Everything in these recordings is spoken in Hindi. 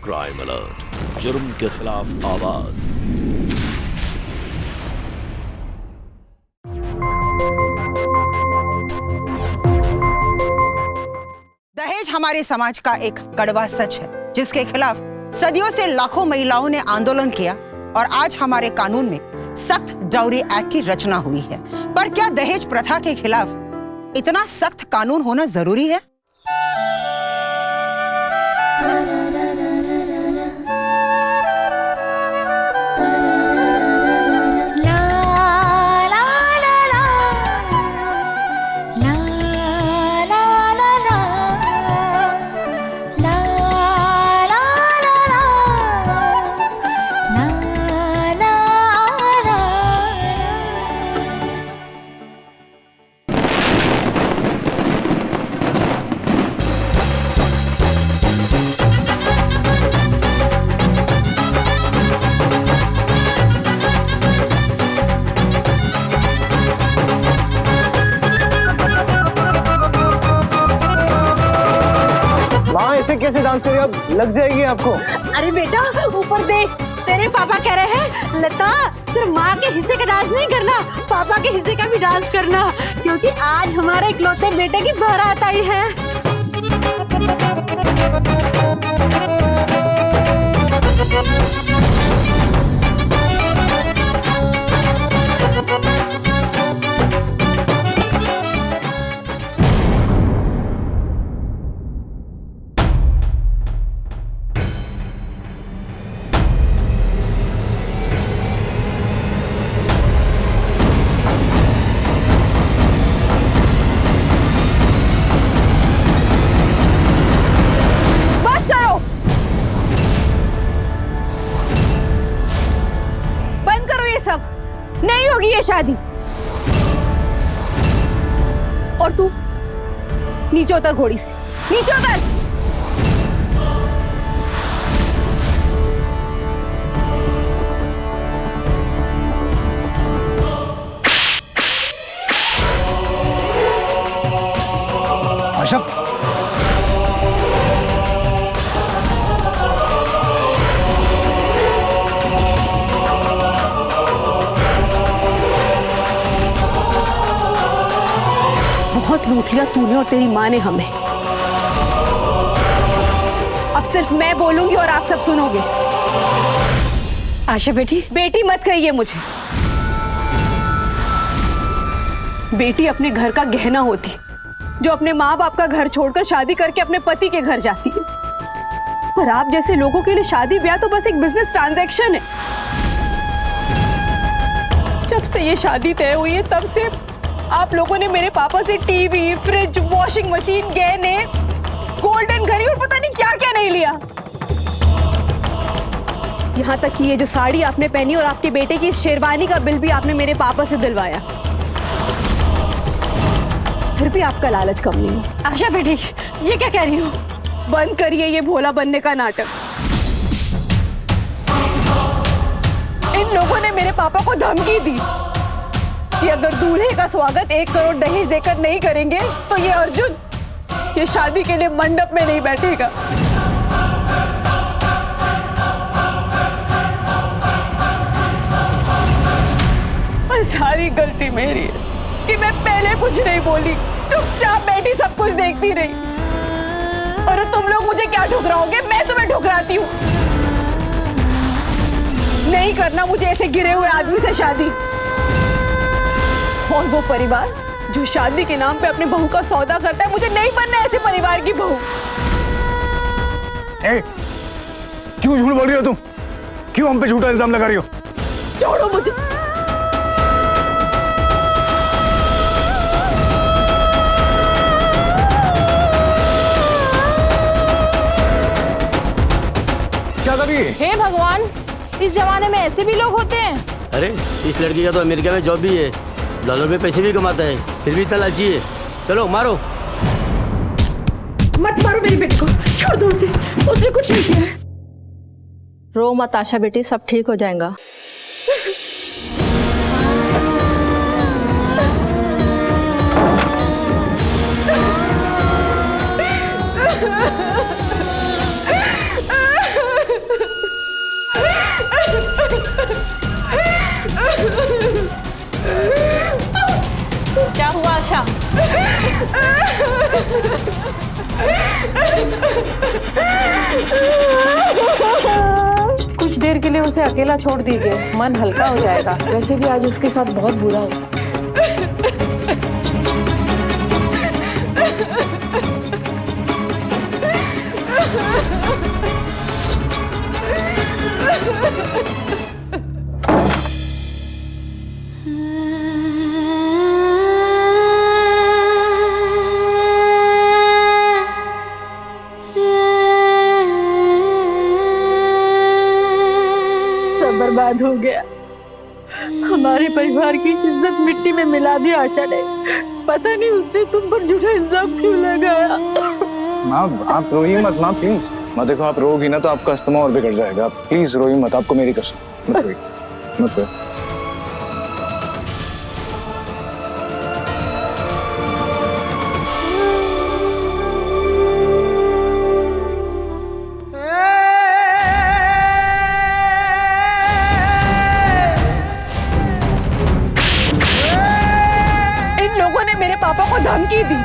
क्राइम अलर्ट, जुर्म के खिलाफ आवाज। दहेज हमारे समाज का एक कड़वा सच है, जिसके खिलाफ सदियों से लाखों महिलाओं ने आंदोलन किया और आज हमारे कानून में सख्त डाउरी एक्ट की रचना हुई है। पर क्या दहेज प्रथा के खिलाफ इतना सख्त कानून होना जरूरी है? ऐसे कैसे डांस करिए, अब लग जाएगी आपको। अरे बेटा ऊपर देख, तेरे पापा कह रहे हैं लता सिर्फ माँ के हिस्से का डांस नहीं करना, पापा के हिस्से का भी डांस करना, क्योंकि आज हमारे इकलौते बेटे की बारात आई है। नहीं होगी ये शादी। और तू नीचे उतर, घोड़ी से नीचे उतर। आशा, बहुत लूट लिया तूने और तेरी माँ ने हमें। अब सिर्फ मैं बोलूंगी और आप सब सुनोगे। आशा बेटी, बेटी मत कहिए मुझे। बेटी अपने घर का गहना होती, जो अपने माँ बाप का घर छोड़कर शादी करके अपने पति के घर जाती है। और आप जैसे लोगों के लिए शादी ब्याह तो बस एक बिजनेस ट्रांजैक्शन है। जब से ये शादी तय हुई है तब से आप लोगों ने मेरे पापा से टीवी, फ्रिज, वॉशिंग मशीन, गहने, गोल्डन घड़ी और पता नहीं क्या क्या नहीं लिया। यहाँ तक कि ये जो साड़ी आपने पहनी और आपके बेटे की शेरवानी का बिल भी आपने मेरे पापा से दिलवाया। फिर भी आपका लालच कम नहीं। आशा बेटी, ये क्या कह रही हो? बंद करिए ये भोला बनने का नाटक। इन लोगों ने मेरे पापा को धमकी दी कि अगर दूल्हे का स्वागत 1 करोड़ दहेज देकर नहीं करेंगे तो ये अर्जुन ये शादी के लिए मंडप में नहीं बैठेगा। और सारी गलती मेरी है कि मैं पहले कुछ नहीं बोली, चुपचाप बैठी सब कुछ देखती रही। और तुम लोग मुझे क्या ठुकराओगे? मैं तुम्हें ठुकराती हूँ। नहीं करना मुझे ऐसे गिरे हुए आदमी से शादी। और वो परिवार जो शादी के नाम पे अपने बहू का सौदा करता है, मुझे नहीं बनना ऐसे परिवार की बहू। क्यों झूठ बोल रही हो तुम? क्यों हम पे झूठा इल्जाम लगा रही हो? छोड़ो मुझे। क्या कभी? हे भगवान, इस जमाने में ऐसे भी लोग होते हैं? अरे इस लड़की का तो अमेरिका में जॉब भी है, डॉलर में पैसे भी कमाता है, फिर भी इतना लालची है। चलो मारो। मत मारो मेरी बेटी को, छोड़ दो उसे, उसने कुछ नहीं किया है। रो मत आशा बेटी, सब ठीक हो जाएगा। उसे अकेला छोड़ दीजिए, मन हल्का हो जाएगा। वैसे भी आज उसके साथ बहुत बुरा हुआ। बर्बाद हो गया। हमारे परिवार की इज्जत मिट्टी में मिला दी आशा ने। पता नहीं उसने तुम पर झूठा इल्जाम क्यों लगाया। माँ आप रोइए मत माँ, प्लीज। माँ देखो, आप रोगी ना तो आपका अस्थमा और बिगड़ जाएगा। आप प्लीज रोइए मत, आपको मेरी कसम। मत रोइए, मत रोइए। पापा को धमकी दी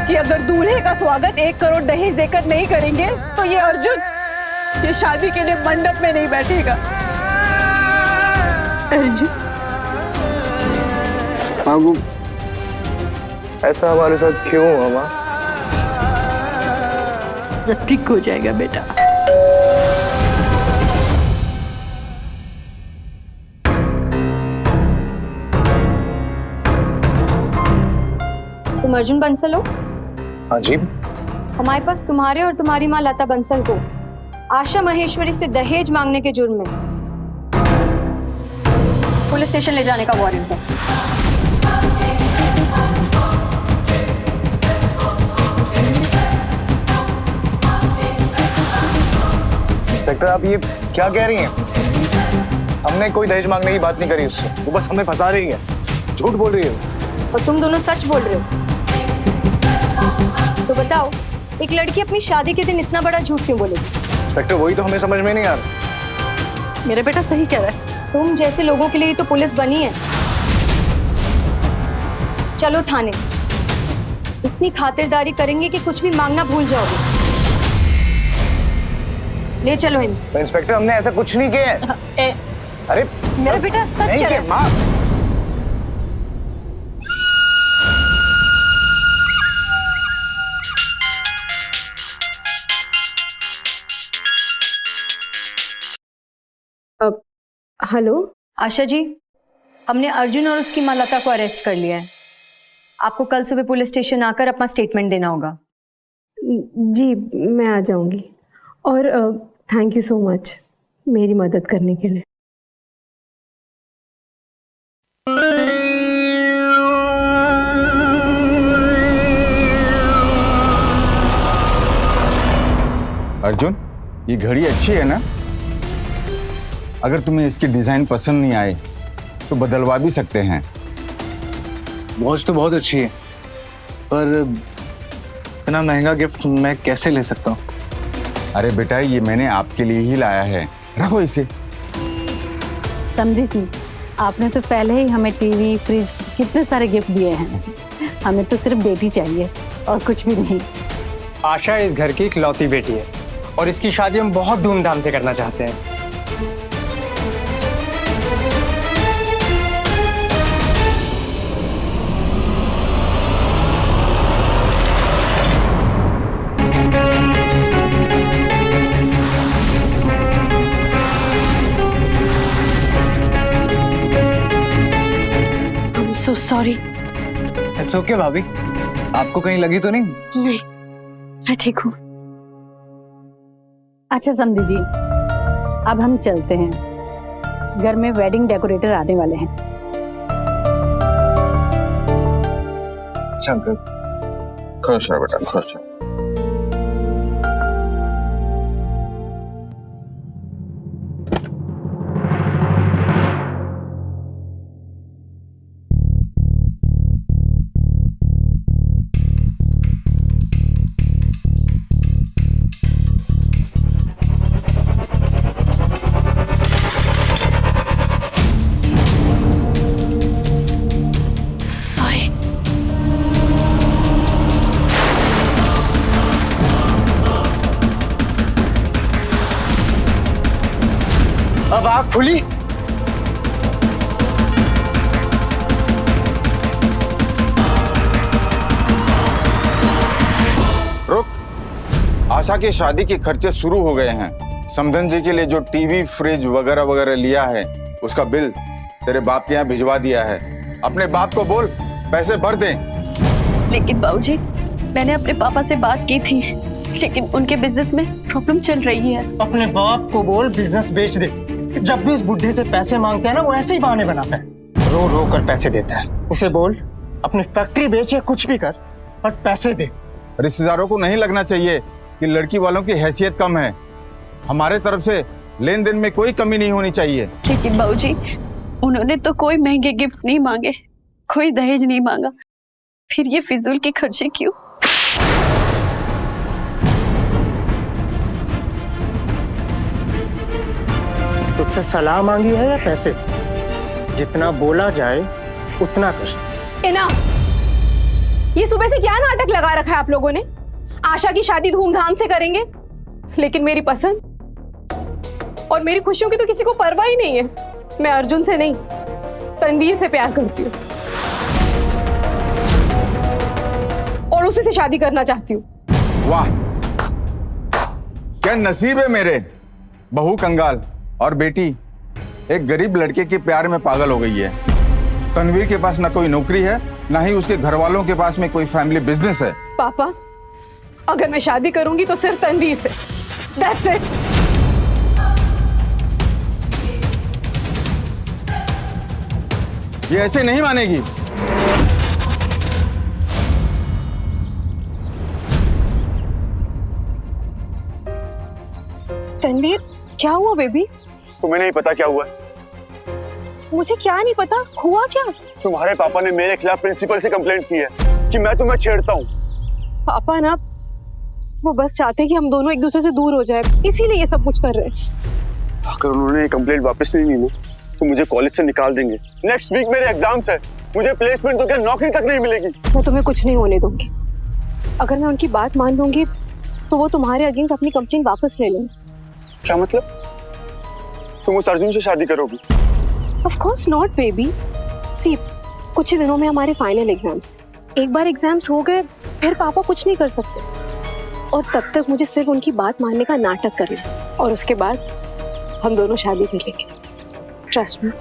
कि अगर दूल्हे का स्वागत 1 करोड़ दहेज देकर नहीं करेंगे तो ये अर्जुन ये शादी के लिए मंडप में नहीं बैठेगा। अर्जुन बाबू, ऐसा हमारे साथ क्यों हुआ माँ? सब ठीक हो जाएगा बेटा। तुम अर्जुन बंसल हो? हाँ जी। हमारे पास तुम्हारे और तुम्हारी माँ लता बंसल को आशा महेश्वरी से दहेज मांगने के जुर्म में पुलिस स्टेशन ले जाने का वारंट है। इंस्पेक्टर, आप ये क्या कह रही हैं? हमने कोई दहेज मांगने की बात नहीं करी उससे। वो बस हमें फंसा रही है, झूठ बोल रही है। और तुम दोनों सच बोल रहे हो। तो बताओ, एक लड़की अपनी शादी के दिन इतना बड़ा झूठ क्यों बोलेगी? इंस्पेक्टर, वही तो हमें समझ में नहीं आ रहा। मेरा बेटा सही कह रहा है। तुम जैसे लोगों के लिए तो पुलिस बनी है। चलो थाने, इतनी खातिरदारी करेंगे कि कुछ भी मांगना भूल जाओगे। ले चलो इन्हें। इंस्पेक्टर, हमने ऐसा कुछ नहीं किया है। अरे मेरा बेटा सच कह रहा है। माँ, हेलो आशा जी, हमने अर्जुन और उसकी माँ लता को अरेस्ट कर लिया है। आपको कल सुबह पुलिस स्टेशन आकर अपना स्टेटमेंट देना होगा। जी मैं आ जाऊंगी। और थैंक यू सो मच मेरी मदद करने के लिए। अर्जुन, ये घड़ी अच्छी है ना? अगर तुम्हें इसकी डिजाइन पसंद नहीं आए तो बदलवा भी सकते हैं। वॉच तो बहुत अच्छी है, पर इतना महंगा गिफ्ट मैं कैसे ले सकता हूँ? अरे बेटा, ये मैंने आपके लिए ही लाया है, रखो इसे। समझी जी, आपने तो पहले ही हमें टीवी, फ्रिज, कितने सारे गिफ्ट दिए हैं। हमें तो सिर्फ बेटी चाहिए और कुछ भी नहीं। आशा इस घर की इकलौती बेटी है और इसकी शादी हम बहुत धूमधाम से करना चाहते हैं। So sorry। इट्स ओके भाभी, आपको कहीं लगी तो नहीं? नहीं, मैं ठीक हूँ। अच्छा समझी जी, अब हम चलते हैं। घर में वेडिंग डेकोरेटर आने वाले हैं। चल खुश रहो बेटा, खुश रहो। अब आग खुली। रुक, आशा की शादी के खर्चे शुरू हो गए हैं। समधन जी के लिए जो टीवी, फ्रिज वगैरह वगैरह लिया है उसका बिल तेरे बाप के यहाँ भिजवा दिया है। अपने बाप को बोल पैसे भर दे। लेकिन बाबूजी, मैंने अपने पापा से बात की थी, लेकिन उनके बिजनेस में प्रॉब्लम चल रही है। अपने बाप को बोल बिजनेस बेच दे। जब भी उस बुढ़े से पैसे मांगते हैं ना, वो ऐसे ही बहाने बनाता है, रो रो कर पैसे देता है। उसे बोल अपनी फैक्ट्री बेच या कुछ भी कर, पर पैसे दे। रिश्तेदारों को नहीं लगना चाहिए कि लड़की वालों की हैसियत कम है। हमारे तरफ से लेन देन में कोई कमी नहीं होनी चाहिए। लेकिन बाबूजी, उन्होंने तो कोई महंगे गिफ्ट्स नहीं मांगे, कोई दहेज नहीं मांगा, फिर ये फिजूल के खर्चे क्यों? तुझसे सलाह मांगी है या पैसे? जितना बोला जाए उतना कर। ये सुबह से क्या नाटक लगा रखा है आप लोगों ने? आशा की शादी धूमधाम से करेंगे, लेकिन मेरी पसंद और मेरी खुशियों की तो किसी को परवाह ही नहीं है। मैं अर्जुन से नहीं, तनवीर से प्यार करती हूँ और उसी से शादी करना चाहती हूँ। वाह, क्या नसीब है मेरे। बहू कंगाल और बेटी एक गरीब लड़के के प्यार में पागल हो गई है। तनवीर के पास ना कोई नौकरी है, ना ही उसके घर वालों के पास में कोई फैमिली बिजनेस है। पापा, अगर मैं शादी करूंगी तो सिर्फ तनवीर से। That's it. ये ऐसे नहीं मानेगी। तनवीर, क्या हुआ बेबी? तुम्हें नहीं पता क्या हुआ? मुझे क्या नहीं पता, हुआ क्या? तुम्हारे पापा ने मेरे खिलाफ प्रिंसिपल से कंप्लेंट की है कि मैं तुम्हें छेड़ता हूँ। पापा ना, वो बस चाहते हैं कि हम दोनों एक दूसरे से दूर हो जाए, इसीलिए ये सब कुछ कर रहे हैं। अगर उन्होंने ये कंप्लेंट वापस नहीं ली ना, तो मुझे कॉलेज से निकाल देंगे। नेक्स्ट वीक मेरे एग्जाम्स है, मुझे प्लेसमेंट तो क्या नौकरी तक नहीं मिलेगी। मैं तुम्हें कुछ नहीं होने दूंगी। अगर मैं उनकी बात मान लूंगी तो वो तुम्हारे अगेंस्ट अपनी कंप्लेंट वापस ले लेंगे। क्या मतलब? तुम उस अर्जुन से शादी करोगी? Of course not, baby. See, कुछ ही दिनों में हमारे फाइनल एग्जाम्स। एक बार एग्जाम्स हो गए, फिर पापा कुछ नहीं कर सकते। और तब तक मुझे सिर्फ उनकी बात मानने का नाटक करना है, और उसके बाद हम दोनों शादी कर लेंगे। Trust me.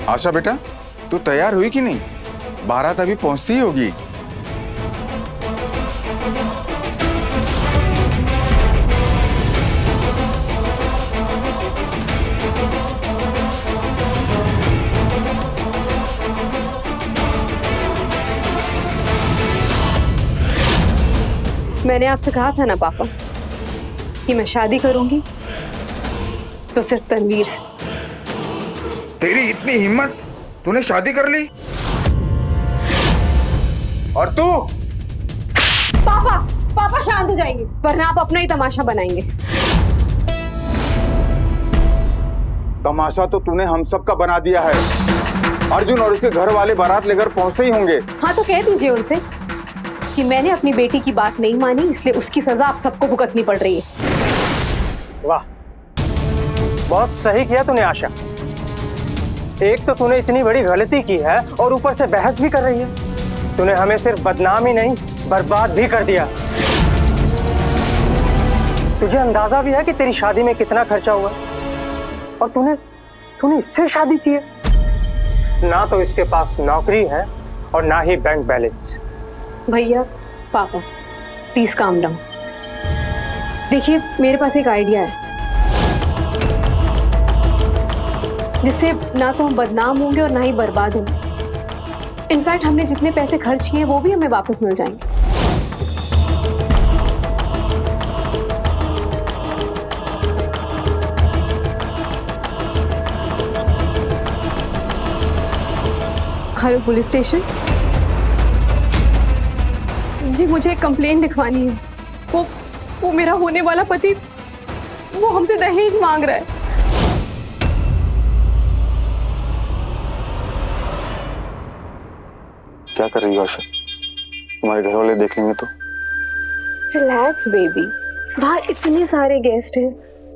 आशा बेटा, तू तैयार हुई कि नहीं? बारात अभी पहुंचती ही होगी। मैंने आपसे कहा था ना पापा कि मैं शादी करूंगी तो सिर्फ तनवीर से। तेरी इतनी हिम्मत, तूने शादी कर ली? और तू? पापा, पापा शांत हो जाएंगे, वरना आप अपना ही तमाशा बनाएंगे। तमाशा तो तूने हम सब का बना दिया है। अर्जुन और उसके घर वाले बारात लेकर पहुंचते ही होंगे। हाँ, तो कह दीजिए उनसे कि मैंने अपनी बेटी की बात नहीं मानी, इसलिए उसकी सजा आप सबको भुगतनी पड़ रही है। वाह, बहुत सही किया तूने आशा। एक तो तूने इतनी बड़ी गलती की है और ऊपर से बहस भी कर रही है। तूने हमें सिर्फ बदनाम ही नहीं, बर्बाद भी कर दिया। तुझे अंदाजा भी है कि तेरी शादी में कितना खर्चा हुआ, और तूने इससे शादी की है। ना तो इसके पास नौकरी है और ना ही बैंक बैलेंस। भैया, पापा, प्लीज काम डाउन। देखिए, मेरे पास एक आइडिया है जिससे ना तो हम बदनाम होंगे और ना ही बर्बाद होंगे। इनफैक्ट हमने जितने पैसे खर्च किए वो भी हमें वापस मिल जाएंगे। Hello police station. जी, मुझे एक कंप्लेंट लिखवानी है। वो मेरा होने वाला पति, वो हमसे दहेज मांग रहा है। क्या कर रही हो आशा? तुम्हारे घर वाले देख लेंगे तो? रिलैक्स बेबी, बाहर इतने सारे गेस्ट हैं,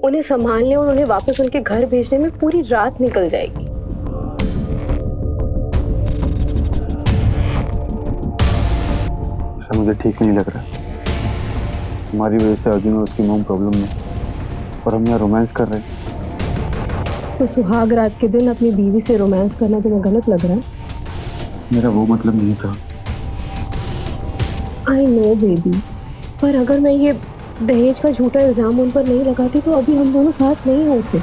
उन्हें संभालने और उन्हें वापस उनके घर भेजने में पूरी रात निकल जाएगी। मुझे ठीक नहीं लग रहा। हमारी वजह से अर्जुन और उसकी मॉम प्रॉब्लम में, और हम यहाँ रोमांस कर रहे हैं। तो सुहाग रात के दिन अपनी बीवी से रोमांस करना तुम्हें गलत लग रहा है? मेरा वो मतलब नहीं था। आई नो बेबी, पर अगर मैं ये दहेज का झूठा इल्जाम उन पर नहीं लगाती तो अभी हम दोनों साथ नहीं होते।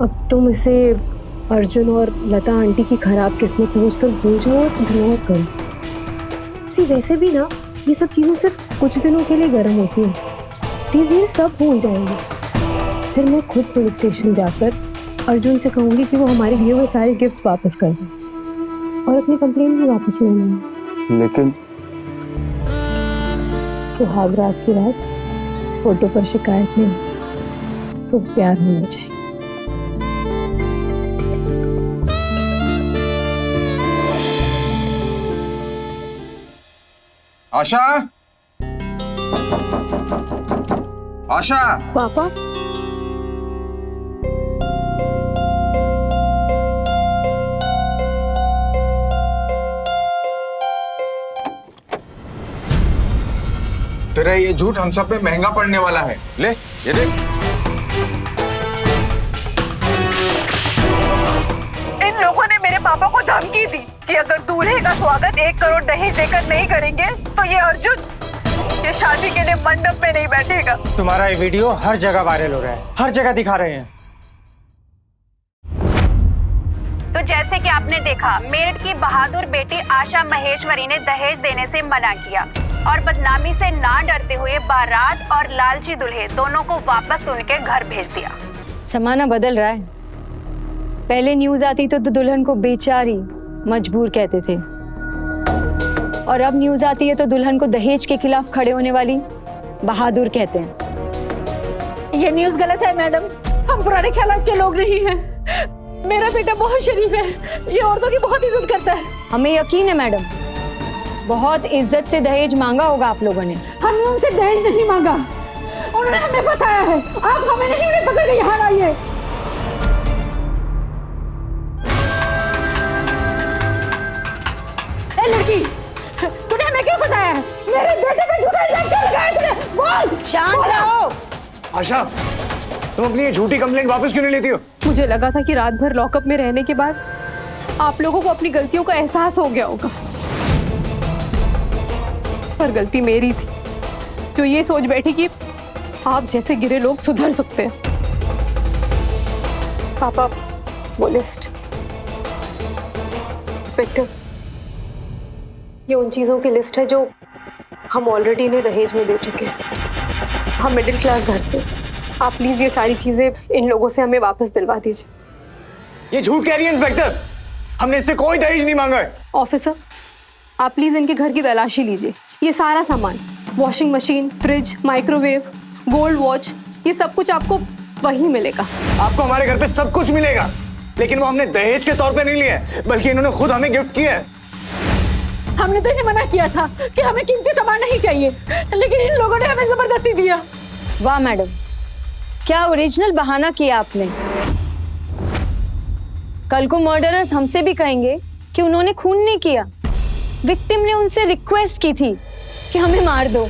अब तुम इसे अर्जुन और लता आंटी की खराब किस्मत समझकर भूल जाओ और इग्नोर करो। सी वैसे भी ना ये सब चीज़ें सिर्फ कुछ दिनों के लिए गर्म होती हैं, धीरे सब भूल जाएंगे। फिर मैं खुद पुलिस स्टेशन जाकर अर्जुन से कहूँगी कि वो हमारे दिए हुए सारे गिफ्ट्स वापस कर दें और अपनी कंप्लेंट भी वापस ले लें। लेकिन सुहाग रात की रात फोटो पर शिकायत नहीं, सिर्फ प्यार होना चाहिए। आशा, आशा, पापा, तेरा ये झूठ हम सब पे महंगा पड़ने वाला है। ले ये देख। इन लोगों ने मेरे पापा को धमकी दी कि अगर दूल्हे का स्वागत 1 करोड़ दहेज देकर नहीं करेंगे तो ये अर्जुन ये शादी के लिए मंडप में नहीं बैठेगा। तुम्हारा ये वीडियो हर जगह वायरल हो रहा है, हर जगह दिखा रहे हैं। तो जैसे कि आपने देखा, मेरठ की बहादुर बेटी आशा महेश्वरी ने दहेज देने से मना किया और बदनामी से ना डरते हुए बारात और लालची दूल्हे दोनों को वापस उनके घर भेज दिया। जमाना बदल रहा है। पहले न्यूज आती तो दुल्हन को बेचारी मजबूर कहते थे, और अब न्यूज आती है तो दुल्हन को दहेज के खिलाफ खड़े होने वाली बहादुर कहते हैं। ये न्यूज़ गलत है मैडम, हम पुराने ख्यालात के लोग नहीं हैं। मेरा बेटा बहुत शरीफ है, ये औरतों की बहुत इज्जत करता है। हमें यकीन है मैडम, बहुत इज्जत से दहेज मांगा होगा आप लोगों ने। हमने उनसे दहेज नहीं मांगा, उन्होंने हमें फंसाया है। आप हमें नहीं पकड़ के यहाँ लाइए। लड़की, तूने हमें क्यों फंसाया है? मेरे बेटे पे झूठा इल्जाम क्यों लगाया तूने? बोल। शांत रहो। आशा, तुम अपनी ये झूठी कंप्लेंट वापस क्यों नहीं लेती हो? मुझे लगा था कि रात भर लॉकअप में रहने के बाद आप लोगों को अपनी गलतियों का एहसास हो गया होगा, पर गलती मेरी थी जो ये सोच बैठी कि आप जैसे गिरे लोग सुधर सकते हैं। पापा, वो लिस्ट। इंस्पेक्टर, ये उन चीज़ों की लिस्ट है जो हम ऑलरेडी इन्हें दहेज में दे चुके हैं। हम मिडिल क्लास घर से, आप प्लीज़ ये सारी चीज़ें इन लोगों से हमें वापस दिलवा दीजिए। ये झूठ कह रही है इंस्पेक्टर, हमने इससे कोई दहेज नहीं मांगा है। ऑफिसर, आप प्लीज़ इनके घर की तलाशी लीजिए। ये सारा सामान, washing machine, fridge, microwave, gold watch, ये सब कुछ आपको वहीं मिलेगा। आपको हमारे घर पे सब कुछ मिलेगा, लेकिन वो हमने दहेज के तौर पे नहीं लिया है, बल्कि इन्होंने खुद हमें गिफ्ट किया है। हमने तो इन्हें मना किया था कि हमें कीमती सामान नहीं चाहिए, लेकिन इन लोगों ने हमें जबरदस्ती दिया। वाह मैडम, क्या ओरिजिनल बहाना किया आपने। कल को मर्डरर्स हमसे भी कहेंगे कि उन्होंने खून नहीं किया, विक्टिम ने उनसे रिक्वेस्ट की थी कि हमें मार दो।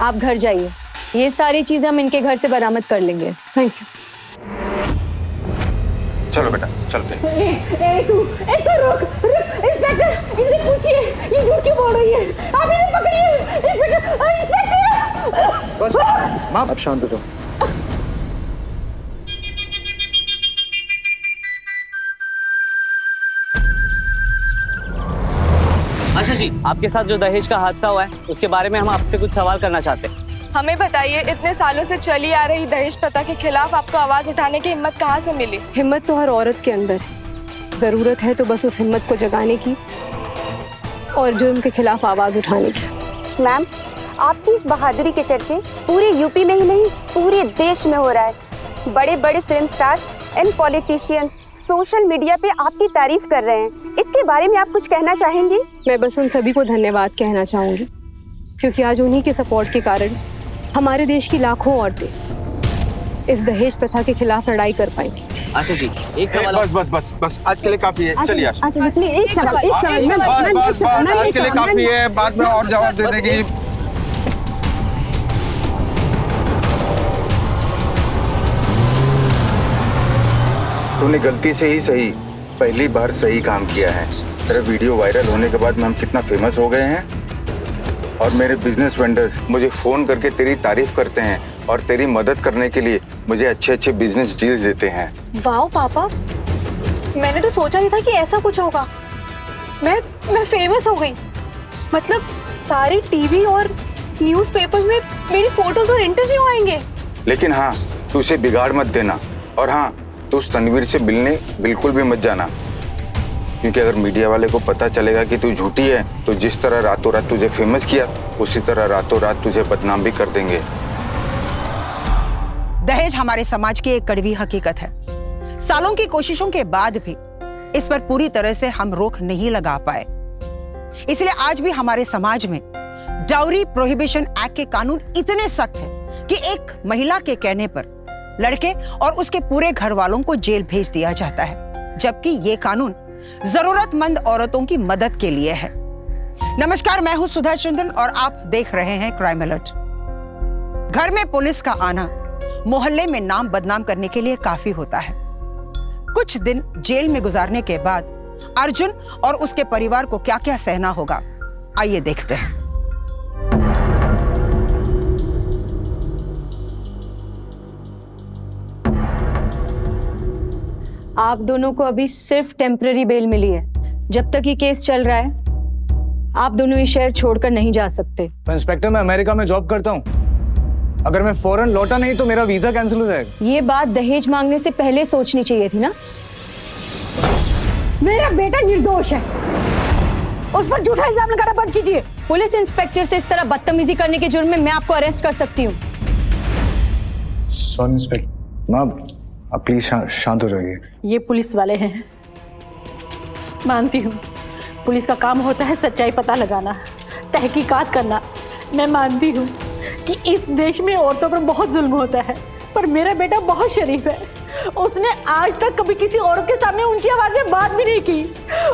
आप घर जाइए, ये सारी चीजें हम इनके घर से बरामद कर लेंगे। Thank you. चलो बेटा चलते हैं। तू रुक। इंस्पेक्टर, इनसे पूछिए ये झूठ क्यों बोल रही है। आप इन्हें पकड़िए। इंस्पेक्टर, बस माँ, अब शांत हो जाओ। आशा जी, आपके साथ जो दहेज का हादसा हुआ है उसके बारे में हम आपसे कुछ सवाल करना चाहते हैं। हमें बताइए, इतने सालों से चली आ रही दहेज प्रथा के खिलाफ आपको आवाज उठाने की हिम्मत कहाँ से मिली? हिम्मत तो हर औरत के अंदर है, जरूरत है तो बस उस हिम्मत को जगाने की और जुर्म के खिलाफ आवाज उठाने की। मैम, आपकी इस बहादुरी के चर्चे पूरे यूपी में ही नहीं पूरे देश में हो रहा है। बड़े बड़े film star and politicians social media पे आपकी तारीफ कर रहे हैं। इसके बारे में आप कुछ कहना चाहेंगी? मैं बस उन सभी को धन्यवाद कहना चाहूंगी, क्योंकि आज उन्हीं के सपोर्ट के कारण हमारे देश की लाखों औरतें इस दहेज प्रथा के खिलाफ लड़ाई कर पाएंगी। आशा जी, एक सवाल। बस आज के लिए काफी है। चलिए आशा। अच्छा प्लीज एक सवाल बस आज के लिए काफी है, बाद में और जवाब दे देगी। तूने गलती से ही सही पहली बार सही काम किया है। तेरा वीडियो वायरल होने के बाद में हम कितना फेमस हो गए हैं, और मेरे बिजनेस वेंडर्स मुझे फोन करके तेरी तारीफ करते हैं और तेरी मदद करने के लिए मुझे अच्छे अच्छे बिजनेस डील्स देते हैं। वाह पापा, मैंने तो सोचा नहीं था कि ऐसा कुछ होगा। मैं फेमस हो गई, मतलब सारे टीवी और न्यूज़पेपर्स में मेरी फोटोज और इंटरव्यू आएंगे। लेकिन हाँ, तू उसे बिगाड़ मत देना, और हाँ, तू उस तनवीर से मिलने बिल्कुल भी मत जाना, क्योंकि अगर मीडिया वाले को पता चलेगा कि तू झूठी है तो जिस तरह रातों रात तुझे फेमस किया उसी तरह रातों रात तुझे बदनाम भी कर देंगे। दहेज हमारे समाज की एक कड़वी हकीकत है। सालों की कोशिशों के बाद भी इस पर पूरी तरह से हम रोक नहीं लगा पाए। इसलिए आज भी हमारे समाज में डाउरी प्रोहिबिशन एक्ट के कानून इतने सख्त हैं कि एक महिला के कहने पर लड़के और उसके पूरे घर वालों को जेल भेज दिया जाता है, जबकि ये कानून जरूरतमंद औरतों की मदद के लिए है। नमस्कार, मैं हूं सुधा चंद्रन और आप देख रहे हैं क्राइम अलर्ट। घर में पुलिस का आना मोहल्ले में नाम बदनाम करने के लिए काफी होता है। कुछ दिन जेल में गुजारने के बाद अर्जुन और उसके परिवार को क्या क्या सहना होगा, आइए देखते हैं। आप दोनों को अभी सिर्फ टेम्पररी बेल मिली है। जब तक ये केस चल रहा है आप दोनों ये शहर छोड़कर नहीं जा सकते। इंस्पेक्टर, मैं अमेरिका में जॉब करता हूँ, अगर मैं फौरन लौटा नहीं तो मेरा वीजा कैंसिल हो जाएगा। ये बात दहेज मांगने से पहले सोचनी चाहिए थी ना। मेरा बेटा निर्दोष है, उस पर झूठा इल्जाम लगाना बंद कीजिए। पुलिस इंस्पेक्टर से इस तरह बदतमीजी करने के जुर्म में मैं आपको अरेस्ट कर सकती हूँ। Sorry inspector. माँ, आप प्लीज शांत हो जाइए। ये पुलिस वाले हैं, मानती हूँ पुलिस का काम होता है सच्चाई पता लगाना, तहकीकात करना। मैं मानती हूँ कि इस देश में औरतों पर बहुत जुल्म होता है, पर मेरा बेटा बहुत शरीफ है। उसने आज तक कभी किसी औरत के सामने ऊंची आवाज में बात भी नहीं की,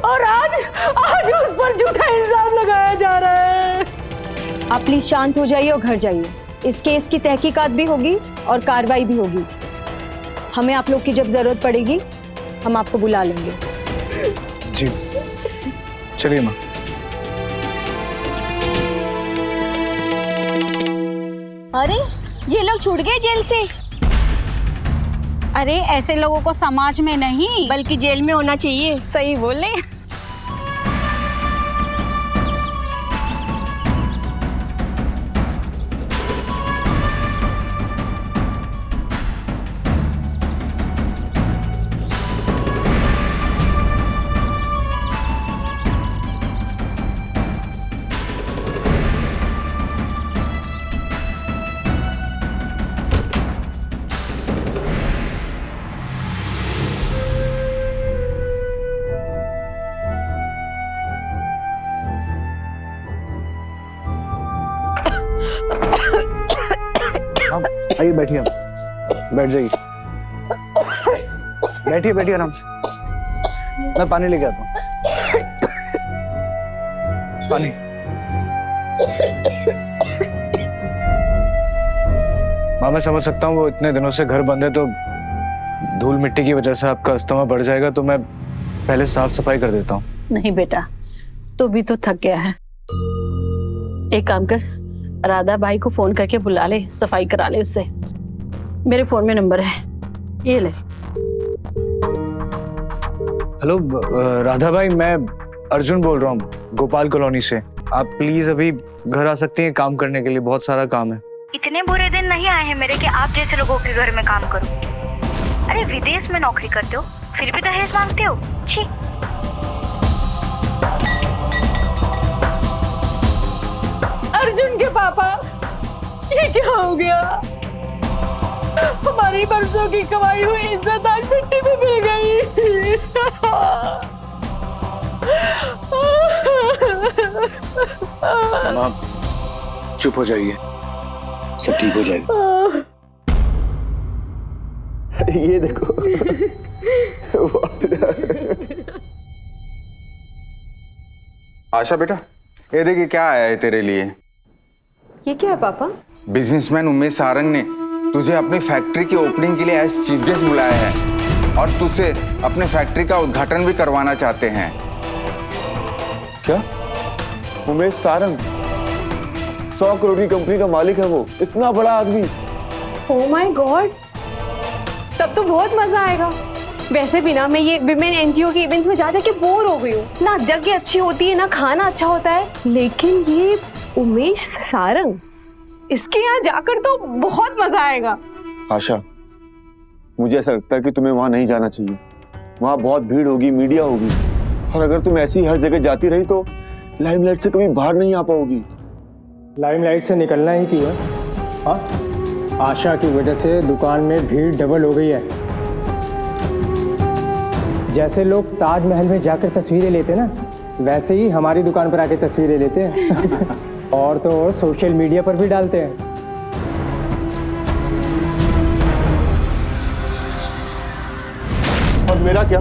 और आज उस पर झूठा इल्जाम लगाया जा रहा है। आप प्लीज शांत हो जाइए और घर जाइए। इस केस की तहकीकात भी होगी और कार्रवाई भी होगी। हमें आप लोग की जब जरूरत पड़ेगी हम आपको बुला लेंगे। जी चलिए माँ। अरे ये लोग छूट गए जेल से। अरे ऐसे लोगों को समाज में नहीं बल्कि जेल में होना चाहिए। सही बोले। आइए बैठिए, बैठ जाइए। बैठिए बैठिए आराम से, मैं पानी लेके आता हूँ। पानी। माँ, मैं समझ सकता हूँ वो इतने दिनों से घर बंद है तो धूल मिट्टी की वजह से आपका अस्थमा बढ़ जाएगा, तो मैं पहले साफ सफाई कर देता हूँ। नहीं बेटा, तू भी तो थक गया है। एक काम कर, राधा भाई को फोन करके बुला ले, सफाई करा ले उससे। मेरे फोन में नंबर है, ये ले। हेलो राधा भाई, मैं अर्जुन बोल रहा हूँ गोपाल कॉलोनी से। आप प्लीज अभी घर आ सकती हैं काम करने के लिए, बहुत सारा काम है। इतने बुरे दिन नहीं आए हैं मेरे कि आप जैसे लोगों के घर में काम करूं। अरे विदेश में नौकरी करते हो फिर भी दहेज मांगते हो। छी। अर्जुन के पापा, ये क्या हो गया? हमारी बरसों की कमाई हुई इज्जत आज मिट्टी में मिल गई। माँ चुप हो जाइए, सब ठीक हो जाएगा। ये देखो। आशा बेटा, ये देखिए क्या आया है तेरे लिए। ये क्या है पापा? बिजनेसमैन उमेश सारंग ने तुझे अपनी फैक्ट्री की ओपनिंग के लिए एज चीफ गेस्ट बुलाया है और तुझसे अपने फैक्ट्री का उद्घाटन भी करवाना चाहते हैं। क्या? उमेश सारंग 100 करोड़ की कंपनी का मालिक है वो, इतना बड़ा आदमी। ओह माय गॉड, तब तो बहुत मजा आएगा। वैसे भी ना मैं ये विमेन एनजीओ के इवेंट्स में जा जाके बोर हो गई हूँ। ना जगह अच्छी होती है, ना खाना अच्छा होता है, लेकिन ये उमेश सारंग, इसके यहाँ जाकर तो बहुत मजा आएगा। आशा, मुझे ऐसा लगता है कि तुम्हें वहां नहीं जाना चाहिए। वहां बहुत भीड़ होगी, मीडिया होगी, और अगर तुम ऐसी हर जगह जाती रही तो लाइमलाइट से कभी बाहर नहीं आ पाओगी। लाइमलाइट से निकलना ही क्यों है? हाँ, आशा की वजह से दुकान में भीड़ डबल हो गई है। जैसे लोग ताजमहल में जाकर तस्वीरें लेते ना, वैसे ही हमारी दुकान पर आके तस्वीरें लेते हैं। और तो और सोशल मीडिया पर भी डालते हैं। और मेरा क्या?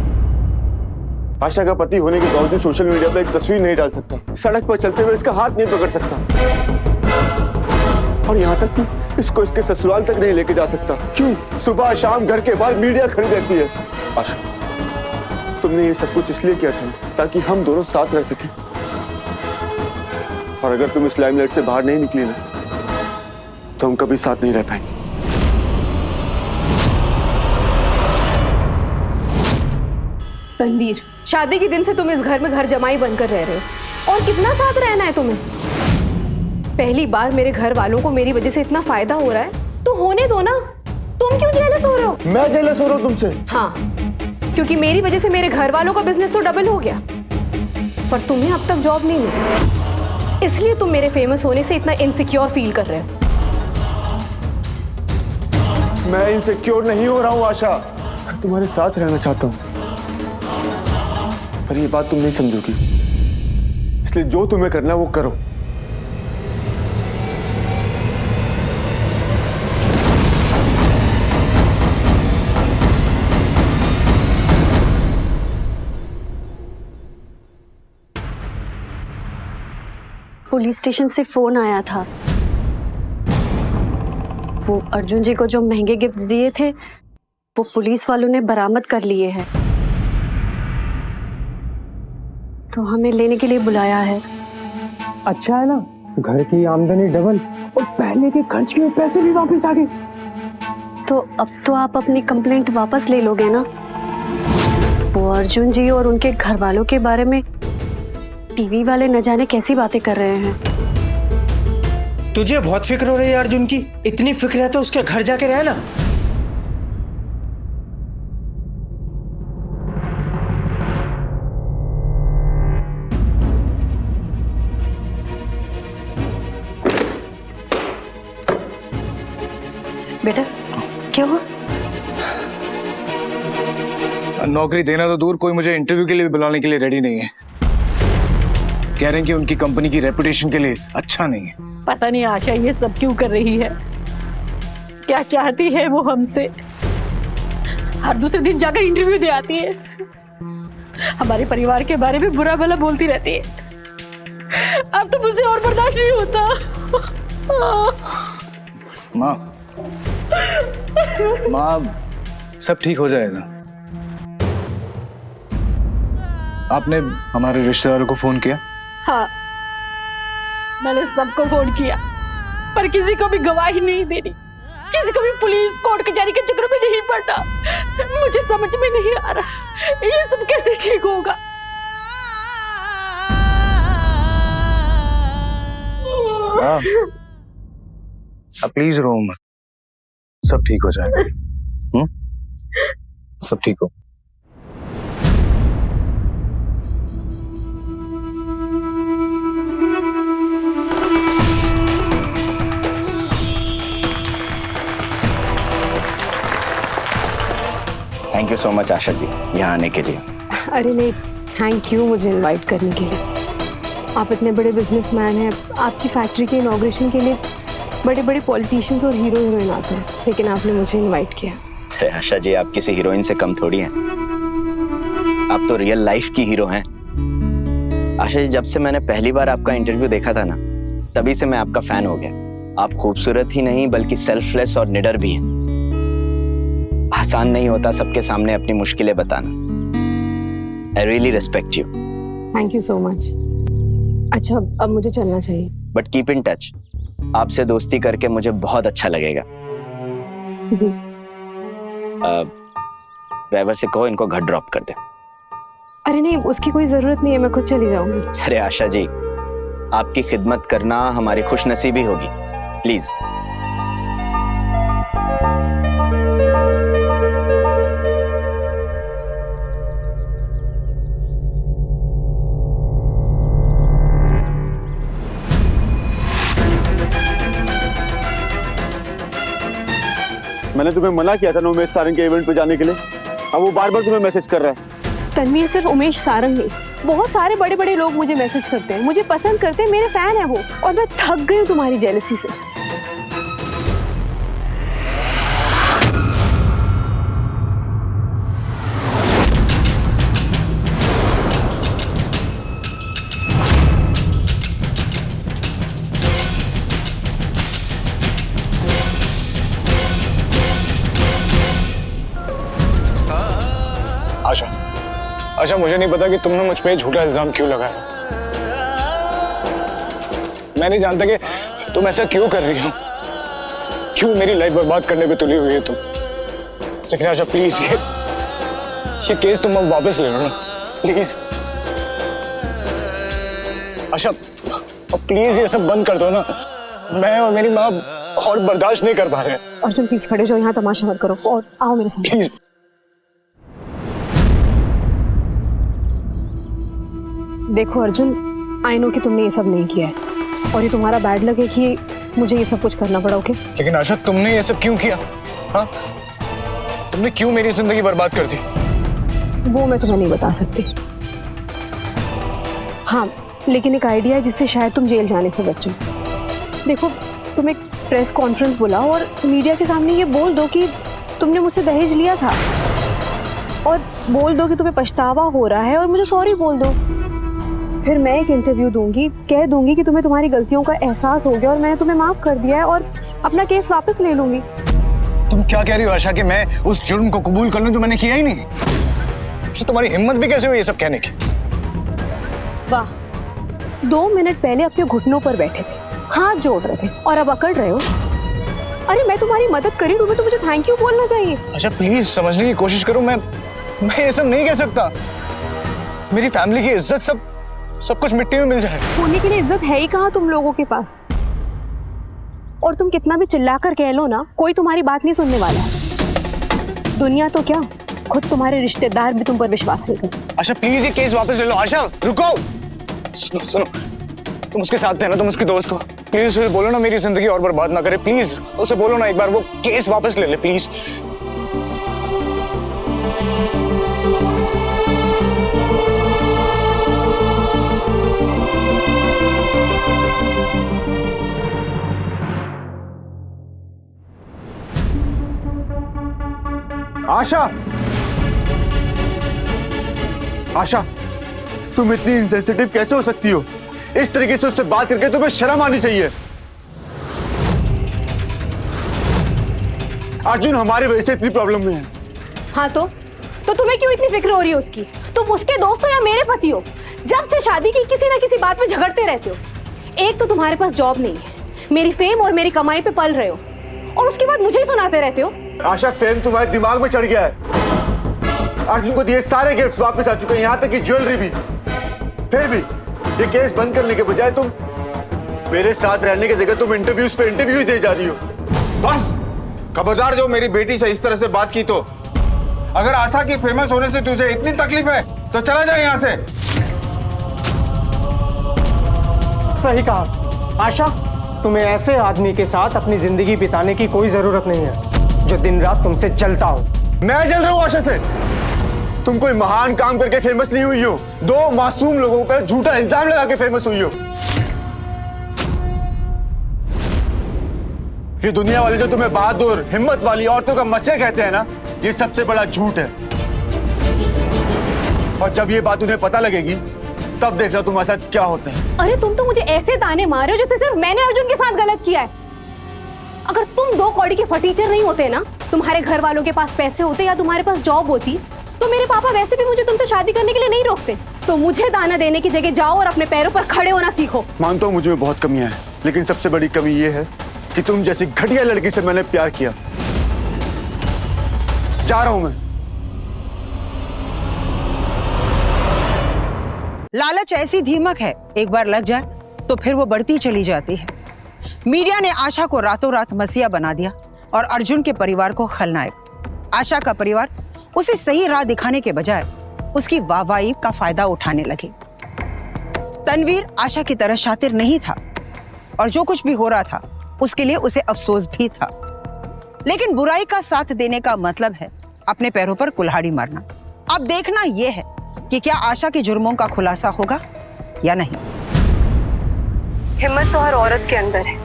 आशा का पति होने के बावजूद सोशल मीडिया पर एक तस्वीर नहीं डाल सकता, सड़क पर चलते हुए इसका हाथ नहीं पकड़ सकता, और यहाँ तक कि इसको इसके ससुराल तक नहीं लेके जा सकता। क्यों? सुबह शाम घर के बाहर मीडिया खड़ी रहती है। आशा, तुमने ये सब कुछ इसलिए किया था ताकि हम दोनों साथ रह सकें, और अगर तुम इस लाइमलाइट से बाहर नहीं निकली ना, तो हम कभी साथ नहीं रह पाएंगे। तनवीर, शादी के दिन से तुम इस घर में घर जमाई बनकर रह रहे हो, और कितना साथ रहना है तुम्हें? पहली बार मेरे घर वालों को मेरी वजह से इतना फायदा हो रहा है तो होने दो ना। तुम क्यों जेलस हो रहे हो? मैं जेलस हो रहा हूँ तुमसे? हाँ, क्योंकि मेरी वजह से मेरे घर वालों का बिजनेस तो डबल हो गया, पर तुम्हें अब तक जॉब नहीं मिली, इसलिए तुम मेरे फेमस होने से इतना इनसिक्योर फील कर रहे हो। मैं इनसिक्योर नहीं हो रहा हूँ आशा, मैं तुम्हारे साथ रहना चाहता हूँ, पर ये बात तुम नहीं समझोगी, इसलिए जो तुम्हें करना है वो करो। पुलिस स्टेशन से फोन आया था। वो अर्जुन जी को जो महंगे गिफ्ट्स दिए थे वो पुलिस वालों ने बरामद कर लिए हैं, तो हमें लेने के लिए बुलाया है। अच्छा है ना, घर की आमदनी डबल और पहले के खर्च के पैसे भी वापस आ गए। तो अब तो आप अपनी कंप्लेंट वापस ले लोगे ना? वो अर्जुन जी और उनके घर वालों के बारे में टीवी वाले न जाने कैसी बातें कर रहे हैं। तुझे बहुत फिक्र हो रही है अर्जुन की? इतनी फिक्र है तो उसके घर जाके रह ना। बेटा क्या हुआ? नौकरी देना तो दूर, कोई मुझे इंटरव्यू के लिए भी बुलाने के लिए रेडी नहीं है। कह रहे हैं कि उनकी कंपनी की रेपुटेशन के लिए अच्छा नहीं है। पता नहीं आशा ये सब क्यों कर रही है, क्या चाहती है वो हमसे। हर दूसरे दिन जाकर इंटरव्यू दे आती है, हमारे परिवार के बारे में बुरा भला बोलती रहती है। अब तो मुझसे और बर्दाश्त नहीं होता। माँ सब ठीक हो जाएगा। आपने हमारे रिश्तेदारों को फोन किया? हाँ, मैंने सबको फोन किया, पर किसी को भी गवाही नहीं देनी, किसी को भी पुलिस कोर्ट कचहरी के चक्कर में नहीं पड़ना। मुझे समझ में नहीं आ रहा ये सब कैसे ठीक होगा। प्लीज रो मत, सब ठीक हो जाएगा। सब ठीक हो। Thank you so much Asha ji यहाँ आने के लिए। अरे नहीं, थैंक यू मुझे इनवाइट करने के लिए। आप इतने बड़े बिजनेसमैन हैं, आपकी फैक्ट्री के इनॉग्रेशन के लिए बड़े बड़े पॉलिटिशियंस और हीरो हीरोइन आते हैं, लेकिन आपने मुझे इनवाइट किया। अरे आशा जी, आप किसी हीरोइन से कम थोड़ी हैं। आप तो रियल लाइफ की हीरो हैं। आशा जी, जब से मैंने पहली बार आपका इंटरव्यू देखा था ना, तभी से मैं आपका फैन हो गया। आप खूबसूरत ही नहीं बल्कि सेल्फलेस और निडर भी हैं। आसान नहीं होता सबके सामने अपनी मुश्किलें बताना। I really respect you. Thank you so much. अच्छा, अब मुझे चलना चाहिए। But keep in touch. आपसे दोस्ती करके मुझे बहुत अच्छा लगेगा। जी। ड्राइवर से कहो इनको घर ड्रॉप कर दे। अरे नहीं, उसकी कोई जरूरत नहीं है, मैं खुद चली जाऊंगी। अरे आशा जी, आपकी खिदमत करना हमारी खुशनसीबी होगी। प्लीज। मैंने तुम्हें मना किया था ना उमेश सारंग के इवेंट पे जाने के लिए, अब वो बार बार तुम्हें मैसेज कर रहा है। तनवीर, सिर्फ उमेश सारंग नहीं, बहुत सारे बड़े बड़े लोग मुझे मैसेज करते हैं, मुझे पसंद करते हैं, मेरे फैन है वो, और मैं थक गई हूँ तुम्हारी जेलसी से। आशा, आशा, मुझे नहीं पता कि तुमने मुझ पे झूठा इल्जाम क्यों लगाया। मैं नहीं जानता कि तुम ऐसा क्यों कर रही हो, क्यों मेरी लाइफ बर्बाद करने पे तुली हुई है तुम। लेकिन आशा प्लीज, ये केस तुम अब वापस ले लो ना, प्लीज। आशा प्लीज ये सब बंद कर दो ना, मैं और मेरी माँ और बर्दाश्त नहीं कर पा रहे हैं। अर्जुन प्लीज खड़े जाओ, यहाँ तमाशा मत करो और आओ मेरे साथ प्लीज। देखो अर्जुन, आई नो कि तुमने ये सब नहीं किया है और ये तुम्हारा बैड लग है कि मुझे ये सब कुछ करना पड़ा। ओके, लेकिन आशा तुमने ये सब क्यों किया? हाँ, तुमने क्यों मेरी जिंदगी बर्बाद कर दी? वो मैं तुम्हें नहीं बता सकती। हाँ, लेकिन एक आइडिया है जिससे शायद तुम जेल जाने से बचो। देखो, तुम एक प्रेस कॉन्फ्रेंस बुलाओ और मीडिया के सामने ये बोल दो कि तुमने मुझसे दहेज लिया था, और बोल दो कि तुम्हें पछतावा हो रहा है और मुझे सॉरी बोल दो। फिर मैं एक इंटरव्यू दूंगी, कह दूंगी कि तुम्हें तुम्हारी गलतियों का एहसास हो गया और मैंने तुम्हें माफ कर दिया है और अपना केस वापस ले लूंगी। तुम क्या कह रही हो आशा कि मैं उस जुर्म को कबूल कर लूं जो मैंने किया ही नहीं? तो तुम्हारी हिम्मत भी कैसे हुई ये सब कहने की? वाह, 2 मिनट पहले अपने घुटनों पर बैठे थे, हाथ जोड़ रहे थे, और अब अकड़ रहे हो। अरे मैं तुम्हारी मदद करी, तुम्हें तो मुझे थैंक यू बोलना चाहिए। अच्छा प्लीज समझने की कोशिश करो, मैं ये सब नहीं कह सकता। मेरी फैमिली की इज्जत सब कुछ मिट्टी में मिल जाए। होने के लिए इज्जत है ही कहाँ तुम लोगों के पास, और तुम कितना भी चिल्लाकर कह लो ना, कोई तुम्हारी बात नहीं सुनने वाला है। दुनिया तो क्या, खुद तुम्हारे रिश्तेदार भी तुम पर विश्वास नहीं करते। आशा प्लीज ये केस वापस ले लो। आशा रुको, सुनो, तुम उसके साथ थे ना, तुम उसकी दोस्त हो, प्लीज उसे बोलो ना मेरी जिंदगी और बर्बाद ना करे। प्लीज उसे बोलो ना एक बार वो केस वापस ले ले प्लीज। आशा, आशा, तुम इतनी इंसेंसिटिव कैसे हो सकती हो? इस तरीके से उससे बात करके तुम्हें शर्म आनी चाहिए। अर्जुन हमारे वजह से इतनी प्रॉब्लम में है। हाँ तो तुम्हें क्यों इतनी फिक्र हो रही है उसकी? तुम उसके दोस्त हो या मेरे पति हो? जब से शादी की किसी ना किसी बात पे झगड़ते रहते हो। एक तो तुम्हारे पास जॉब नहीं है, मेरी फेम और मेरी कमाई पे पल रहे हो, और उसके बाद मुझे ही सुनाते रहते हो। आशा, फेम तुम्हारे दिमाग में चढ़ गया है। अर्जुन को दिए सारे गिफ्ट वापस आ चुके हैं, यहाँ तक कि ज्वेलरी भी। फिर भी ये केस बंद करने के बजाय तुम मेरे साथ रहने की जगह तुम इंटरव्यूज पे इंटरव्यू दे जा रही हो। बस खबरदार, जो मेरी बेटी से इस तरह से बात की तो अगर आशा की फेमस होने से तुझे इतनी तकलीफ है तो चला जाए यहाँ से। सही कहा आशा, तुम्हें ऐसे आदमी के साथ अपनी जिंदगी बिताने की कोई जरूरत नहीं है जो दिन रात तुमसे जलता हो। मैं जल रहा हूँ आशा से। तुम कोई महान काम करके फेमस नहीं हुई हो, 2 मासूम लोगों पर झूठा इल्जाम लगा के फेमस हुई हो। ये दुनिया वाले जो तुम्हें बहादुर, हिम्मत वाली औरतों का मसीहा कहते हैं ना, ये सबसे बड़ा झूठ है। और जब ये बात उन्हें पता लगेगी तब देखना तुम्हारे साथ क्या होता है। अरे तुम तो मुझे ऐसे ताने मार रहे हो जैसे सिर्फ मैंने अर्जुन के साथ गलत किया है। अगर तुम 2 कौड़ी के फटीचर नहीं होते ना, तुम्हारे घर वालों के पास पैसे होते या तुम्हारे पास जॉब होती, तो मेरे पापा वैसे भी मुझे तुमसे शादी करने के लिए नहीं रोकते। तो मुझे दाना देने की जगह जाओ और अपने पैरों पर खड़े होना सीखो। मानता हूँ मुझे बहुत कमियां हैं, लेकिन सबसे बड़ी कमी ये है कि तुम जैसी घटिया लड़की से मैंने प्यार किया। जा रहा हूं मैं। लालच ऐसी धीमक है, एक बार लग जाए तो फिर वो बढ़ती चली जाती है। मीडिया ने आशा को रातों रात मसीहा बना दिया और अर्जुन के परिवार को खलनायक। आशा का परिवार उसे सही राह दिखाने के बजाय उसकी वाहवाही का फायदा उठाने लगे। तनवीर आशा की तरह शातिर नहीं था और जो कुछ भी हो रहा था उसके लिए उसे अफसोस भी था। लेकिन बुराई का साथ देने का मतलब है अपने पैरों पर कुल्हाड़ी मारना। अब देखना यह है कि क्या आशा के जुर्मों का खुलासा होगा या नहीं। हिम्मत तो हर औरत के अंदर है,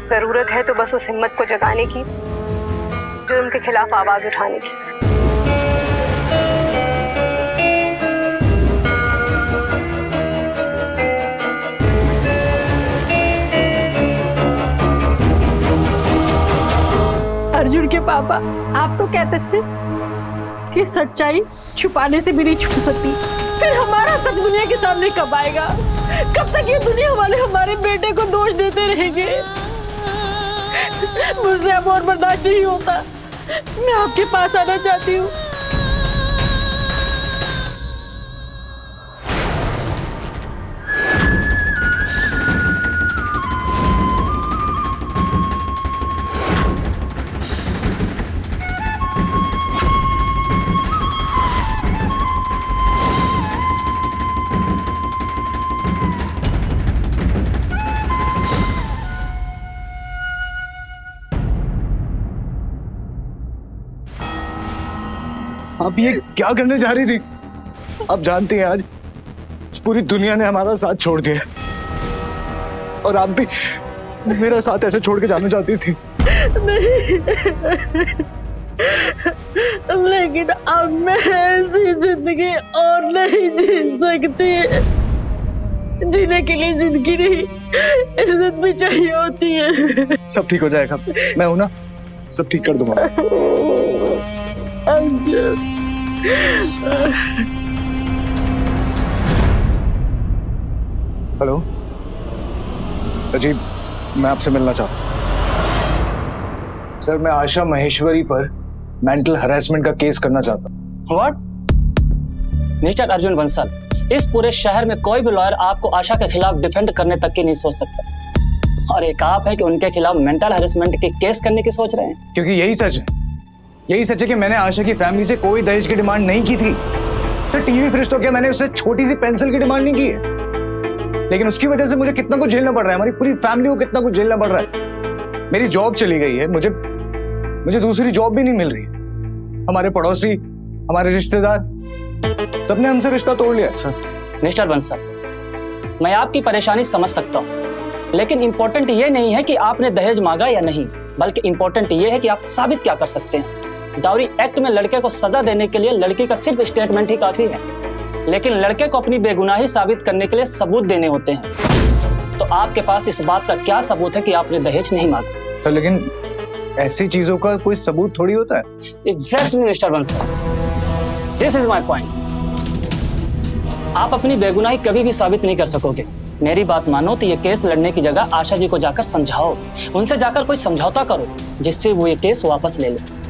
जरूरत है तो बस उस हिम्मत को जगाने की, जुर्म के खिलाफ आवाज उठाने की। अर्जुन के पापा, आप तो कहते थे कि सच्चाई छुपाने से भी नहीं छुप सकती। फिर हमारा सच दुनिया के सामने कब आएगा? कब तक ये दुनिया वाले हमारे बेटे को दोष देते रहेंगे? मुझसे अब और बर्दाश्त नहीं होता। मैं आपके पास आना चाहती हूँ। आप ये क्या करने जा रही थी? आप जानती हैं आज इस पूरी दुनिया ने हमारा साथ छोड़ दिया और आप भी मेरा साथ ऐसे छोड़ के जाना चाहती थी। नहीं, लेकिन अब मैं ऐसी जिंदगी और नहीं जी सकती। जीने के लिए जिंदगी नहीं, इज्जत भी चाहिए होती है। सब ठीक हो जाएगा, मैं हूं ना, सब ठीक कर दूंगा। हेलो अजीब, मैं आपसे मिलना चाहता हूँ। सर, मैं आशा महेश्वरी पर मेंटल हरासमेंट का केस करना चाहता हूँ। व्हाट? मिस्टर अर्जुन बंसल, इस पूरे शहर में कोई भी लॉयर आपको आशा के खिलाफ डिफेंड करने तक की नहीं सोच सकता, और एक आप है कि उनके खिलाफ मेंटल हरासमेंट के केस करने की सोच रहे हैं। क्योंकि यही सच है, यही सच है कि मैंने आशा की फैमिली से कोई दहेज की डिमांड नहीं की थी। सर, टीवी फ्रिज तो क्या, मैंने उससे छोटी सी पेंसिल की डिमांड नहीं की है, लेकिन उसकी वजह से मुझे कितना कुछ झेलना पड़ रहा है, हमारी पूरी फैमिली को कितना कुछ झेलना पड़ रहा है। मेरी जॉब चली गई है, मुझे दूसरी जॉब भी नहीं मिल रही। हमारे पड़ोसी, हमारे रिश्तेदार, सबने हमसे रिश्ता तोड़ लिया। सर मिस्टर बंसल, मैं आपकी परेशानी समझ सकता हूँ, लेकिन इंपॉर्टेंट ये नहीं है कि आपने दहेज मांगा या नहीं, बल्कि इंपॉर्टेंट ये है कि आप साबित क्या कर सकते हैं। डाउरी एक्ट में लड़के को सजा देने के लिए लड़की का सिर्फ स्टेटमेंट ही काफी है, लेकिन लड़के को अपनी बेगुनाही साबित करने के लिए सबूत देने होते हैं। तो आपके पास इस बात का क्या सबूत है कि आपने दहेज नहीं मांगा? तो लेकिन ऐसी चीजों का कोई सबूत थोड़ी होता है। Exactly mister Bansal, this is my point. आप अपनी बेगुनाही कभी भी साबित नहीं कर सकोगे। मेरी बात मानो तो ये केस लड़ने की जगह आशा जी को जाकर समझाओ, उनसे जाकर कोई समझौता करो जिससे वो ये केस वापस ले ले।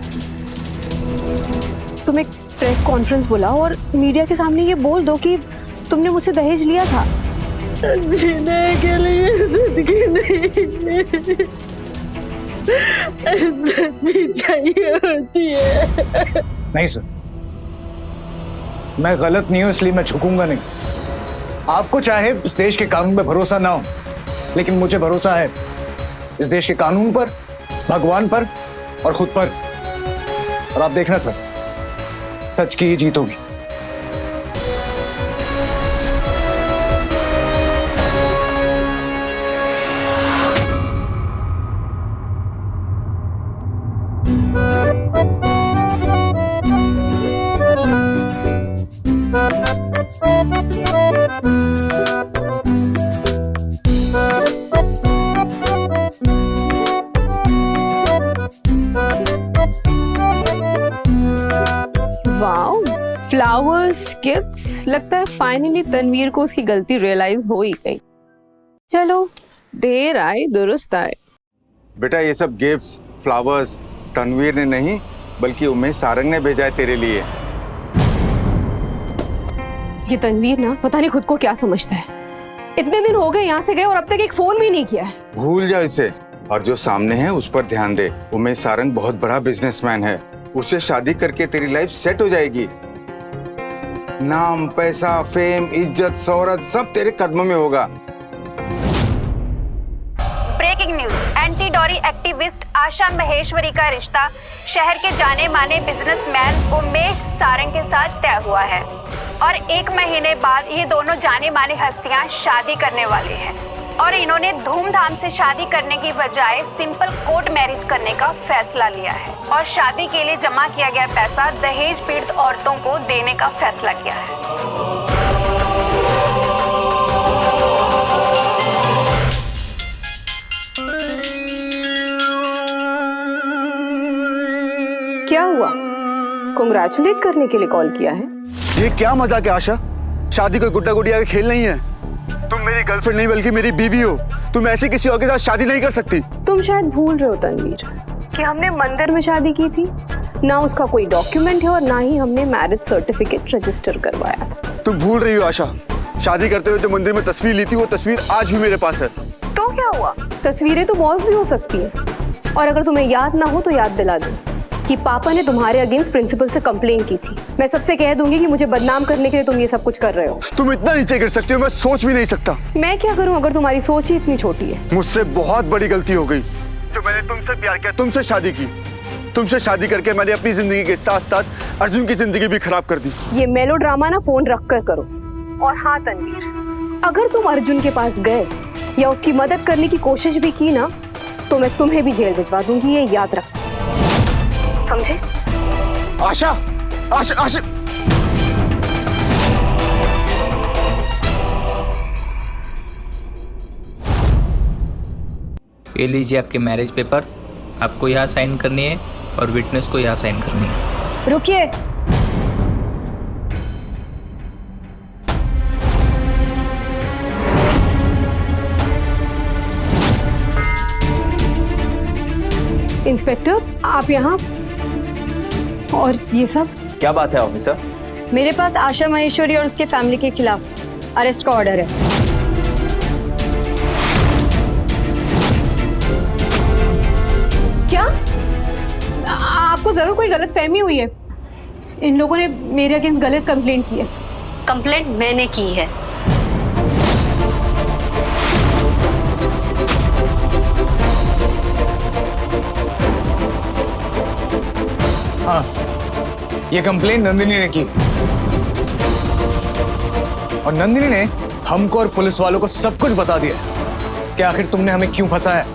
तुम एक प्रेस कॉन्फ्रेंस बुलाओ और मीडिया के सामने ये बोल दो कि तुमने मुझसे दहेज लिया था। जीने के लिए जिंदगी नहीं, इज्जत भी चाहिए होती है। नहीं सर, मैं गलत नहीं हूं इसलिए मैं झुकूंगा नहीं। आपको चाहे इस देश के कानून पे भरोसा ना हो, लेकिन मुझे भरोसा है इस देश के कानून पर, भगवान पर और खुद पर। और आप देखना सर, सच की ही जीत होगी। बस गिफ्ट्स, लगता है फाइनली तनवीर को उसकी गलती रियलाइज हो ही गई। चलो, देर आए दुरुस्त आए। बेटा ये सब गिफ्ट्स, फ्लावर्स तनवीर ने नहीं बल्कि उमेश सारंग ने भेजा है तेरे लिए। ये तनवीर ना पता नहीं खुद को क्या समझता है। इतने दिन हो गए यहाँ से गए और अब तक एक फोन भी नहीं किया है। भूल जा इसे और जो सामने है उस पर ध्यान दे। उमेश सारंग बहुत बड़ा बिजनेसमैन है, उससे शादी करके तेरी लाइफ सेट हो जाएगी। नाम, पैसा, फेम, इज्जत, शोहरत सब तेरे कदमों में होगा। Breaking news, anti dowry activist Asha Maheshwari का रिश्ता शहर के जाने माने बिजनेसमैन उमेश सारंग के साथ तय हुआ है और 1 महीने बाद ये दोनों जाने माने हस्तियां शादी करने वाले हैं और इन्होंने धूमधाम से शादी करने की बजाय सिंपल कोर्ट मैरिज करने का फैसला लिया है और शादी के लिए जमा किया गया पैसा दहेज पीड़ित औरतों को देने का फैसला किया है। क्या हुआ? कांग्रेचुलेट करने के लिए कॉल किया है? ये क्या मजाक है आशा? शादी कोई गुड्डा गुड़िया का खेल नहीं है। तुम मेरी गर्लफ्रेंड नहीं बल्कि मेरी बीवी हो। तुम ऐसे किसी और के साथ शादी नहीं कर सकती। तुम शायद भूल रहे हो तनवीर कि हमने मंदिर में शादी की थी, ना उसका कोई डॉक्यूमेंट है और ना ही हमने मैरिज सर्टिफिकेट रजिस्टर करवाया था। तुम भूल रही हो आशा, शादी करते हुए जो मंदिर में तस्वीर ली थी वो तस्वीर आज भी मेरे पास है। तो क्या हुआ? तस्वीरें तो बहुत भी हो सकती है और अगर तुम्हें याद ना हो तो याद दिला दूं कि पापा ने तुम्हारे अगेंस्ट प्रिंसिपल से कंप्लेन की थी। मैं सबसे कह दूंगी कि मुझे बदनाम करने के लिए तुम ये सब कुछ कर रहे हो। तुम इतना नीचे गिर सकती हो, मैं सोच भी नहीं सकता। मैं क्या करूं अगर तुम्हारी सोच ही इतनी छोटी है? मुझसे बहुत बड़ी गलती हो गई जो मैंने तुमसे प्यार किया, तुमसे शादी की। तुमसे शादी करके मैंने अपनी जिंदगी के साथ साथ अर्जुन की जिंदगी भी खराब कर दी। ये मेलोड्रामा ना फोन रख कर करो। और हाँ तनवीर, अगर तुम अर्जुन के पास गए या उसकी मदद करने की कोशिश भी की ना तो मैं तुम्हें भी जेल भिजवा दूंगी, ये याद रख, समझे? आशा, आशा, आशा। ये लीजिए आपके मैरिज पेपर्स, आपको यहाँ साइन करनी है और विटनेस को यहाँ साइन करनी है। रुकिए, इंस्पेक्टर आप यहाँ और ये सब क्या बात है ऑफिसर? मेरे पास आशा महेश्वरी और उसके फैमिली के खिलाफ अरेस्ट का ऑर्डर है। क्या आपको जरूर कोई गलतफहमी हुई है? इन लोगों ने मेरे अगेंस्ट गलत कंप्लेंट की है। कंप्लेंट मैंने की है। हाँ, ये कंप्लेंट नंदिनी ने की और नंदिनी ने हमको और पुलिस वालों को सब कुछ बता दिया कि आखिर तुमने हमें क्यों फंसाया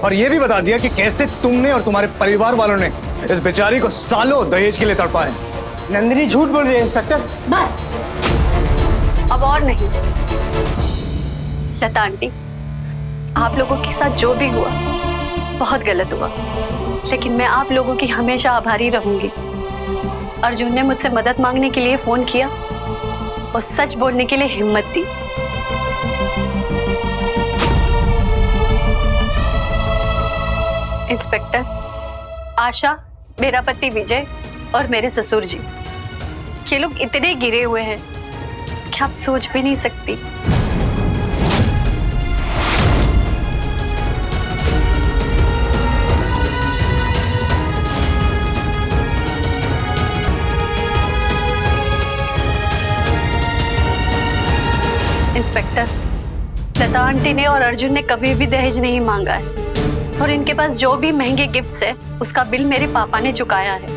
और ये भी बता दिया कि कैसे तुमने और तुम्हारे परिवार वालों ने इस बेचारी को सालों दहेज के लिए तड़पा है। नंदिनी झूठ बोल रही है इंस्पेक्टर। बस अब और नहीं। लता आंटी, आप लोगों के साथ जो भी हुआ बहुत गलत हुआ, लेकिन मैं आप लोगों की हमेशा आभारी रहूंगी। अर्जुन ने मुझसे मदद मांगने के लिए फोन किया और सच बोलने के लिए हिम्मत दी। इंस्पेक्टर, आशा, मेरा पति विजय और मेरे ससुर जी, ये लोग इतने गिरे हुए हैं कि आप सोच भी नहीं सकती। इंस्पेक्टर, लता आंटी ने और अर्जुन ने कभी भी दहेज नहीं मांगा है और इनके पास जो भी महंगे गिफ्ट्स है उसका बिल मेरे पापा ने चुकाया है।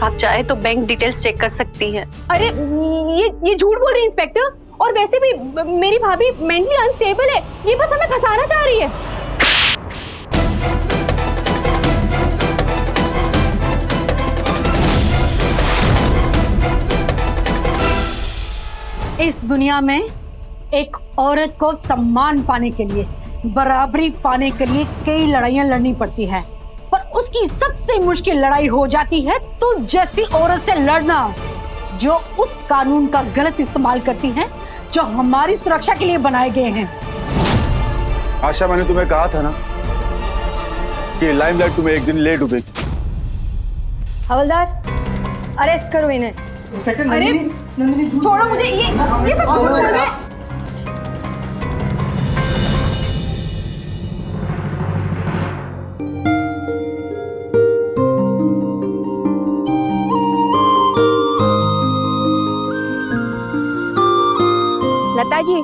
आप चाहे तो बैंक डिटेल्स चेक कर सकती हैं। अरे ये झूठ बोल रही है इंस्पेक्टर, और वैसे भी मेरी भाभी मेंटली अनस्टेबल है, ये बस हमें फंसाना चाह रही है। इस दुनिया में एक औरत को सम्मान पाने के लिए, बराबरी पाने के लिए कई लड़ाइयां लड़नी पड़ती है, पर उसकी सबसे मुश्किल लड़ाई हो जाती है तुम जैसी औरत से लड़ना। जो उस कानून का गलत इस्तेमाल करती हैं जो हमारी सुरक्षा के लिए बनाए गए हैं। आशा, मैंने तुम्हें कहा था ना कि लाइमलाइट तुम्हें एक दिन ले डूबेगी। हवलदार, अरेस्ट करो इन्हें। अरे छोड़ो मुझे, ये सब झूठ बोल रहे हैं। लता जी,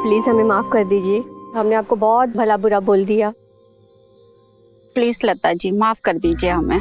प्लीज हमें माफ कर दीजिए, हमने आपको बहुत भला बुरा बोल दिया। प्लीज लता जी, माफ कर दीजिए हमें।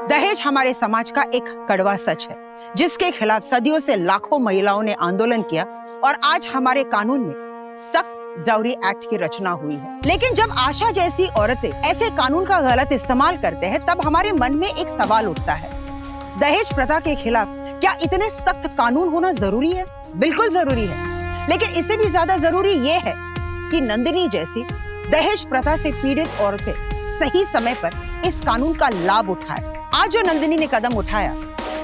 दहेज हमारे समाज का एक कड़वा सच है, जिसके खिलाफ सदियों से लाखों महिलाओं ने आंदोलन किया और आज हमारे कानून में सख्त डाउरी एक्ट की रचना हुई है। लेकिन जब आशा जैसी औरतें ऐसे कानून का गलत इस्तेमाल करते हैं, तब हमारे मन में एक सवाल उठता है, दहेज प्रथा के खिलाफ क्या इतने सख्त कानून होना जरूरी है? बिल्कुल जरूरी है, लेकिन इससे भी ज्यादा जरूरी ये है कि नंदिनी जैसी दहेज प्रथा से पीड़ित औरतें सही समय पर इस कानून का लाभ उठाए। आज जो नंदिनी ने कदम उठाया,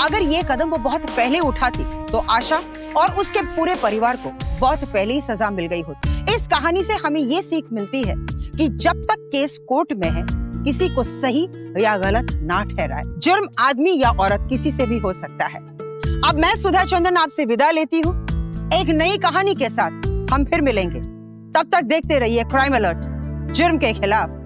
अगर ये कदम वो बहुत पहले उठाती तो आशा और उसके पूरे परिवार को बहुत पहले ही सजा मिल गई होती। इस कहानी से हमें ये सीख मिलती है कि जब तक केस कोर्ट में है, किसी को सही या गलत ना ठहराए। जुर्म आदमी या औरत किसी से भी हो सकता है। अब मैं सुधा चंदन आपसे विदा लेती हूँ। एक नई कहानी के साथ हम फिर मिलेंगे। तब तक देखते रहिए क्राइम अलर्ट, जुर्म के खिलाफ